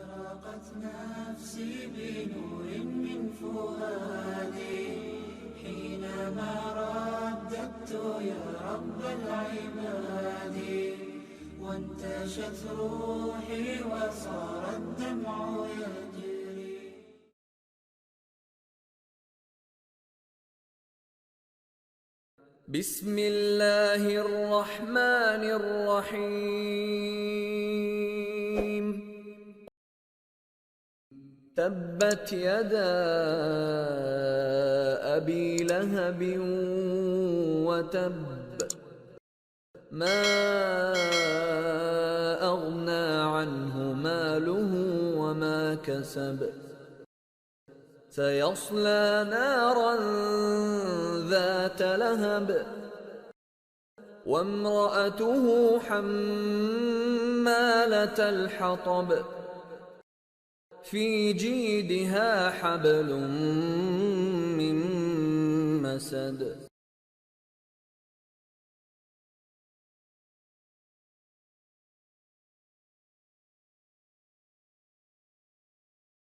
أشرقت نفسي بنور من فؤادي حينما رددت يا رب العباد، وانتشت روحي وصار الدمع يجري. بسم الله الرحمن الرحيم. تبت يدا أبي لهب وتب، ما أغنى عنه ماله وما كسب، سيصلى نارا ذات لهب، وامرأته حمالة الحطب، في جيدها حبل من مسد.